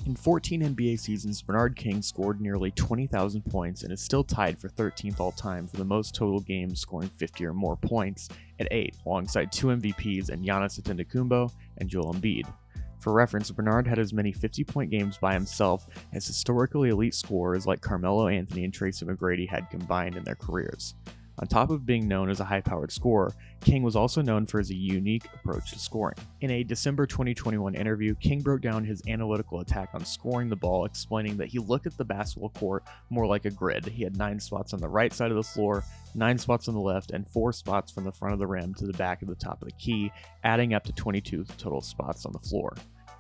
In 14 NBA seasons, Bernard King scored nearly 20,000 points and is still tied for 13th all-time for the most total games scoring 50 or more points at 8, alongside 2 MVPs in Giannis Antetokounmpo and Joel Embiid. For reference, Bernard had as many 50-point games by himself as historically elite scorers like Carmelo Anthony and Tracy McGrady had combined in their careers. On top of being known as a high-powered scorer, King was also known for his unique approach to scoring. In a December 2021 interview, King broke down his analytical attack on scoring the ball, explaining that he looked at the basketball court more like a grid. He had 9 spots on the right side of the floor, 9 spots on the left, and 4 spots from the front of the rim to the back of the top of the key, adding up to 22 total spots on the floor.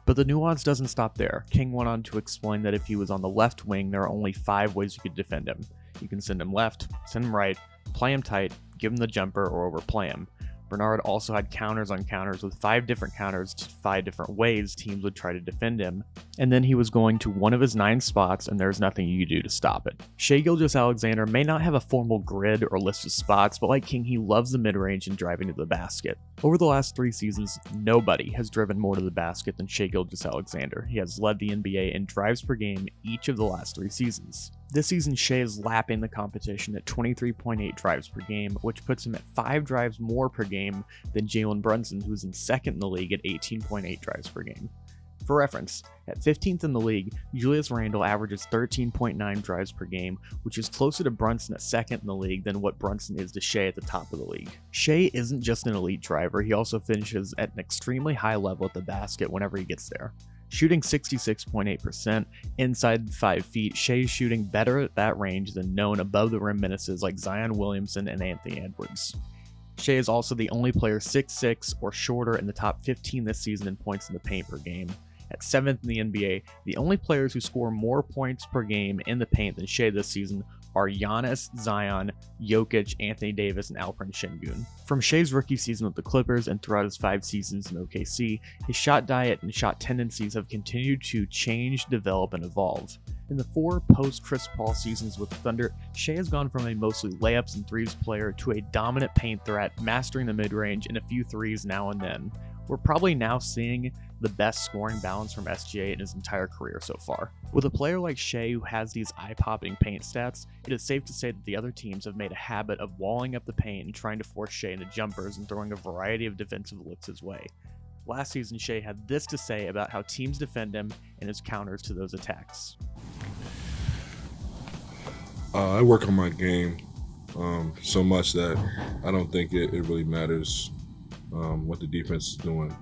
But the nuance doesn't stop there. King went on to explain that if he was on the left wing, there are only 5 ways you could defend him. You can send him left, send him right, play him tight, give him the jumper, or overplay him. Bernard also had counters on counters with 5 different counters to 5 different ways teams would try to defend him, and then he was going to one of his 9 spots and there's nothing you could do to stop it. Shai Gilgeous-Alexander may not have a formal grid or list of spots, but like King, he loves the mid-range and driving to the basket. Over the last 3 seasons, nobody has driven more to the basket than Shai Gilgeous-Alexander. He has led the NBA in drives per game each of the last 3 seasons. This season, Shai is lapping the competition at 23.8 drives per game, which puts him at 5 drives more per game than Jalen Brunson, who's in second in the league at 18.8 drives per game. For reference, at 15th in the league, Julius Randle averages 13.9 drives per game, which is closer to Brunson at second in the league than what Brunson is to Shai at the top of the league. Shai isn't just an elite driver, he also finishes at an extremely high level at the basket whenever he gets there. Shooting 66.8% inside 5 feet, Shai is shooting better at that range than known above the rim menaces like Zion Williamson and Anthony Edwards. Shai is also the only player 6'6" or shorter in the top 15 this season in points in the paint per game. At 7th in the NBA, the only players who score more points per game in the paint than Shai this season are Giannis, Zion, Jokic, Anthony Davis, and Alperen Şengün. From Shai's rookie season with the Clippers and throughout his 5 seasons in OKC, his shot diet and shot tendencies have continued to change, develop, and evolve. In the 4 post-Chris Paul seasons with the Thunder, Shai has gone from a mostly layups and threes player to a dominant paint threat, mastering the mid-range and a few threes now and then. We're probably now seeing the best scoring balance from SGA in his entire career so far. With a player like Shai who has these eye-popping paint stats, it is safe to say that the other teams have made a habit of walling up the paint and trying to force Shai into jumpers and throwing a variety of defensive looks his way. Last season, Shai had this to say about how teams defend him and his counters to those attacks. I work on my game so much that I don't think it really matters what the defense is doing.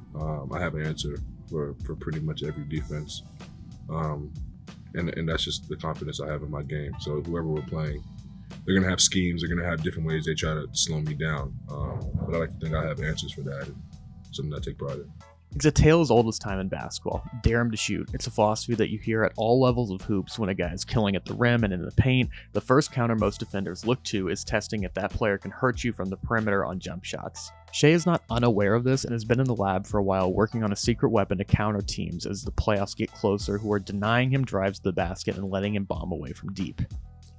I have an answer for pretty much every defense. And that's just the confidence I have in my game. So whoever we're playing, they're going to have schemes. They're going to have different ways they try to slow me down. But I like to think I have answers for that, and something I take pride in. It's a tale as old as time in basketball. Dare him to shoot. It's a philosophy that you hear at all levels of hoops. When a guy is killing at the rim and in the paint, the first counter most defenders look to is testing if that player can hurt you from the perimeter on jump shots. Shai is not unaware of this and has been in the lab for a while working on a secret weapon to counter teams as the playoffs get closer who are denying him drives to the basket and letting him bomb away from deep.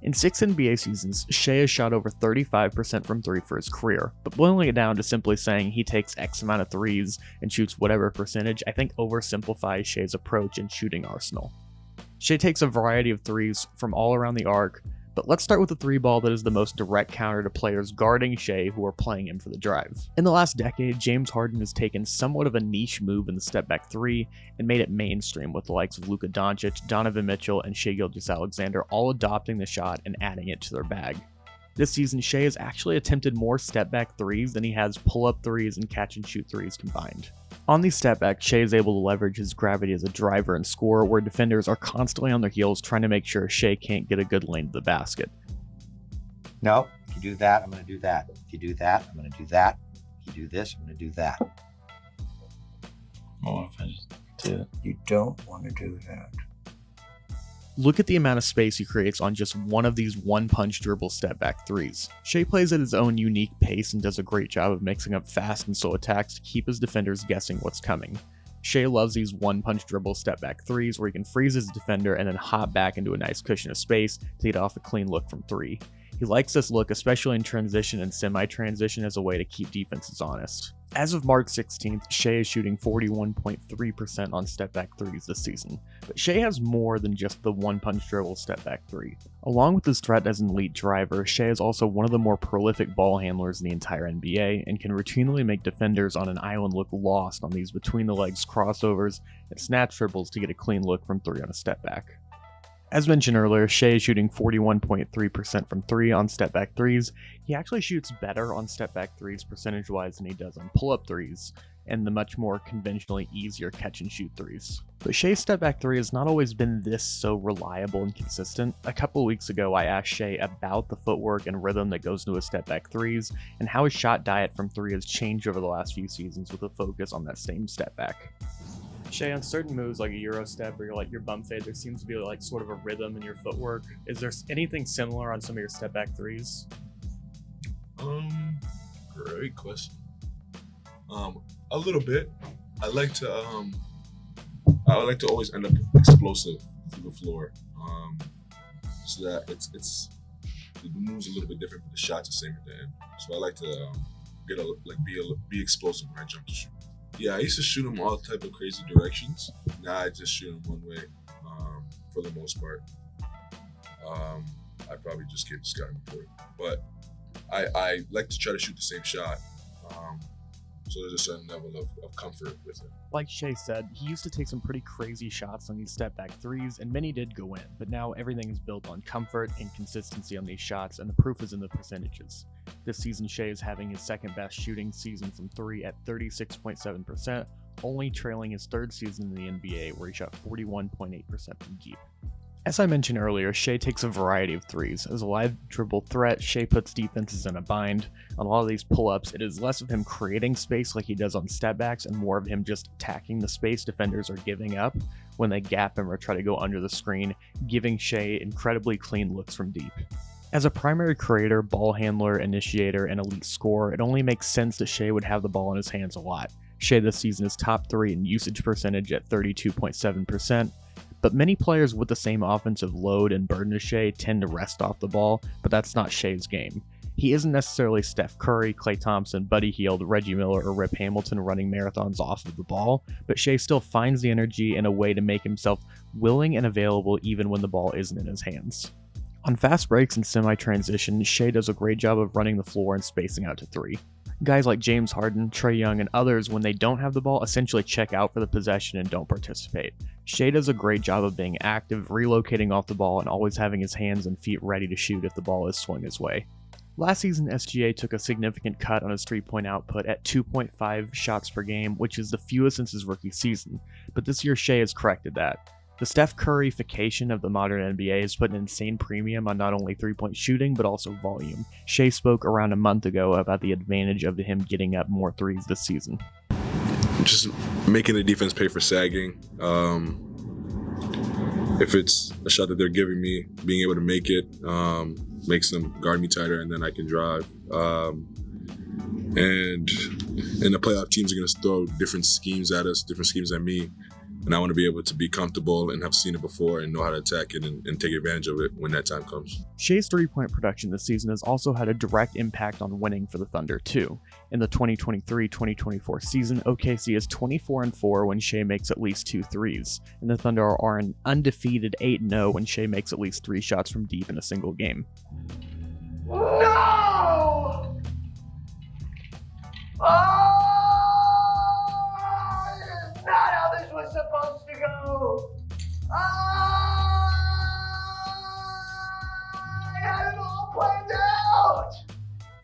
In 6 NBA seasons, Shai has shot over 35% from 3 for his career, but boiling it down to simply saying he takes X amount of threes and shoots whatever percentage, I think oversimplifies Shai's approach and shooting arsenal. Shai takes a variety of threes from all around the arc, but let's start with the 3 ball that is the most direct counter to players guarding Shai who are playing him for the drive. In the last decade, James Harden has taken somewhat of a niche move in the step-back 3 and made it mainstream with the likes of Luka Doncic, Donovan Mitchell, and Shai Gilgeous-Alexander all adopting the shot and adding it to their bag. This season, Shai has actually attempted more step-back 3s than he has pull-up 3s and catch-and-shoot 3s combined. On these step-backs, Shai is able to leverage his gravity as a driver and scorer, where defenders are constantly on their heels trying to make sure Shai can't get a good lane to the basket. No, if you do that, I'm going to do that. If you do that, I'm going to do that. If you do this, I'm going to do that. What if I just did it? You don't want to do that. Look at the amount of space he creates on just one of these one-punch dribble step-back 3s. Shai plays at his own unique pace and does a great job of mixing up fast and slow attacks to keep his defenders guessing what's coming. Shai loves these one-punch dribble step-back 3s where he can freeze his defender and then hop back into a nice cushion of space to get off a clean look from 3. He likes this look, especially in transition and semi-transition, as a way to keep defenses honest. As of March 16th, Shai is shooting 41.3% on step-back threes this season, but Shai has more than just the one-punch dribble step-back three. Along with his threat as an elite driver, Shai is also one of the more prolific ball handlers in the entire NBA and can routinely make defenders on an island look lost on these between-the-legs crossovers and snatch dribbles to get a clean look from three on a step-back. As mentioned earlier, Shai is shooting 41.3% from three on step-back threes. He actually shoots better on step-back threes percentage-wise than he does on pull-up threes, and the much more conventionally easier catch-and-shoot threes. But Shai's step-back three has not always been this so reliable and consistent. A couple of weeks ago, I asked Shai about the footwork and rhythm that goes into his step-back threes, and how his shot diet from three has changed over the last few seasons with a focus on that same step-back. Shai, on certain moves like a Euro step or your bump fade, there seems to be like sort of a rhythm in your footwork. Is there anything similar on some of your step back threes? Great question. A little bit. I like to always end up explosive through the floor. So that the move's a little bit different, but the shot's the same at the end. So I like to be explosive when I jump to shoot. Yeah, I used to shoot them all type of crazy directions. Now I just shoot them one way, for the most part. I probably just get scouting for it, but I like to try to shoot the same shot. So there's a certain level of comfort with it. Like Shai said, he used to take some pretty crazy shots on these step-back threes, and many did go in, but now everything is built on comfort and consistency on these shots, and the proof is in the percentages. This season, Shai is having his second-best shooting season from three at 36.7%, only trailing his third season in the NBA, where he shot 41.8% from deep. As I mentioned earlier, Shai takes a variety of threes. As a live dribble threat, Shai puts defenses in a bind. On a lot of these pull-ups, it is less of him creating space like he does on step-backs and more of him just attacking the space defenders are giving up when they gap him or try to go under the screen, giving Shai incredibly clean looks from deep. As a primary creator, ball handler, initiator, and elite scorer, it only makes sense that Shai would have the ball in his hands a lot. Shai this season is top 3 in usage percentage at 32.7%, but many players with the same offensive load and burden as Shai tend to rest off the ball, but that's not Shai's game. He isn't necessarily Steph Curry, Klay Thompson, Buddy Hield, Reggie Miller, or Rip Hamilton running marathons off of the ball, but Shai still finds the energy and a way to make himself willing and available even when the ball isn't in his hands. On fast breaks and semi-transition, Shai does a great job of running the floor and spacing out to three. Guys like James Harden, Trae Young, and others, when they don't have the ball, essentially check out for the possession and don't participate. Shai does a great job of being active, relocating off the ball, and always having his hands and feet ready to shoot if the ball is swung his way. Last season, SGA took a significant cut on his three-point output at 2.5 shots per game, which is the fewest since his rookie season, but this year Shai has corrected that. The Steph Curry-fication of the modern NBA has put an insane premium on not only three-point shooting, but also volume. Shai spoke around a month ago about the advantage of him getting up more threes this season. Just making the defense pay for sagging. If it's a shot that they're giving me, being able to make it makes them guard me tighter, and then I can drive. And the playoff teams are going to throw different schemes at us, different schemes at me. And I want to be able to be comfortable and have seen it before and know how to attack it and take advantage of it when that time comes. Shai's three-point production this season has also had a direct impact on winning for the Thunder, too. In the 2023-2024 season, OKC is 24-4 when Shai makes at least 2 threes, and the Thunder are an undefeated 8-0 when Shai makes at least 3 shots from deep in a single game. No! Not how this was supposed to go. I had it all planned out.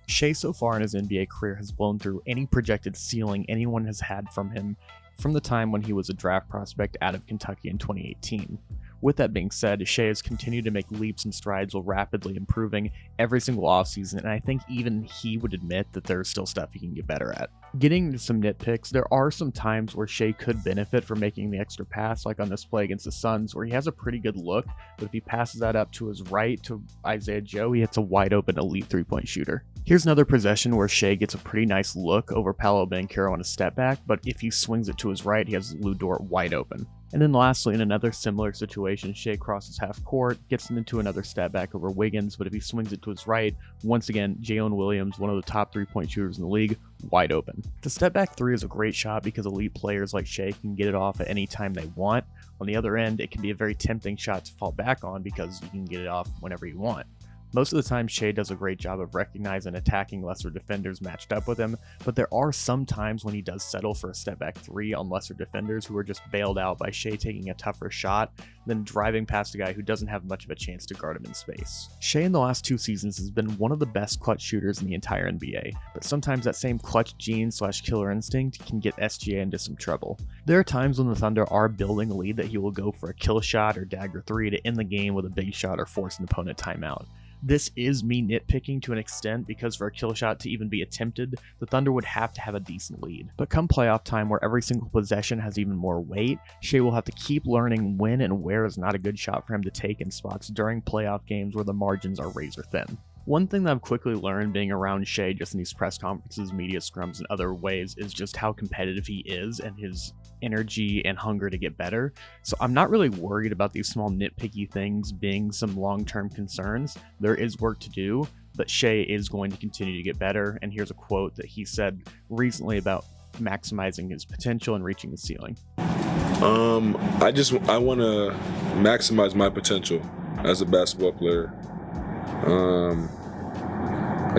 Shai so far in his NBA career has blown through any projected ceiling anyone has had from him from the time when he was a draft prospect out of Kentucky in 2018. With that being said, Shai has continued to make leaps and strides while rapidly improving every single offseason, and I think even he would admit that there's still stuff he can get better at. Getting into some nitpicks, there are some times where Shai could benefit from making the extra pass, like on this play against the Suns, where he has a pretty good look, but if he passes that up to his right to Isaiah Joe, he hits a wide open elite three-point shooter. Here's another possession where Shai gets a pretty nice look over Paolo Banchero on a step back, but if he swings it to his right, he has Lou Dort wide open. And then lastly, in another similar situation, Shai crosses half court, gets into another step back over Wiggins, but if he swings it to his right, once again, Jalen Williams, one of the top 3-point shooters in the league, wide open. The step back 3 is a great shot because elite players like Shai can get it off at any time they want. On the other end, it can be a very tempting shot to fall back on because you can get it off whenever you want. Most of the time, Shai does a great job of recognizing and attacking lesser defenders matched up with him, but there are some times when he does settle for a step back 3 on lesser defenders who are just bailed out by Shai taking a tougher shot than driving past a guy who doesn't have much of a chance to guard him in space. Shai in the last 2 seasons has been one of the best clutch shooters in the entire NBA, but sometimes that same clutch gene / killer instinct can get SGA into some trouble. There are times when the Thunder are building a lead that he will go for a kill shot or dagger 3 to end the game with a big shot or force an opponent timeout. This is me nitpicking to an extent because for a kill shot to even be attempted, the Thunder would have to have a decent lead. But come playoff time where every single possession has even more weight, Shai will have to keep learning when and where is not a good shot for him to take in spots during playoff games where the margins are razor thin. One thing that I've quickly learned being around Shai just in these press conferences, media scrums, and other ways is just how competitive he is and his energy and hunger to get better. So I'm not really worried about these small nitpicky things being some long-term concerns. There is work to do, but Shai is going to continue to get better. And here's a quote that he said recently about maximizing his potential and reaching the ceiling. I want to maximize my potential as a basketball player.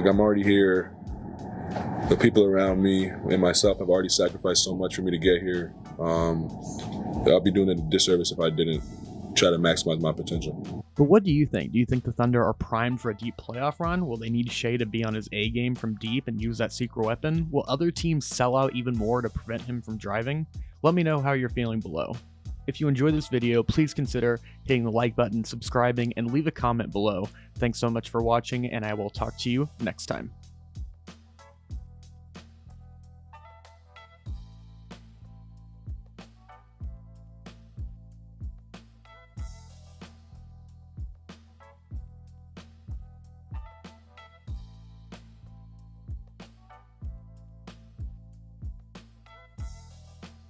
I'm already here. The people around me and myself have already sacrificed so much for me to get here. I'll be doing it a disservice if I didn't try to maximize my potential. But what do you think? Do you think the Thunder are primed for a deep playoff run? Will they need Shai to be on his A game from deep and use that secret weapon? Will other teams sell out even more to prevent him from driving? Let me know how you're feeling below. If you enjoyed this video, please consider hitting the like button, subscribing, and leave a comment below. Thanks so much for watching, and I will talk to you next time.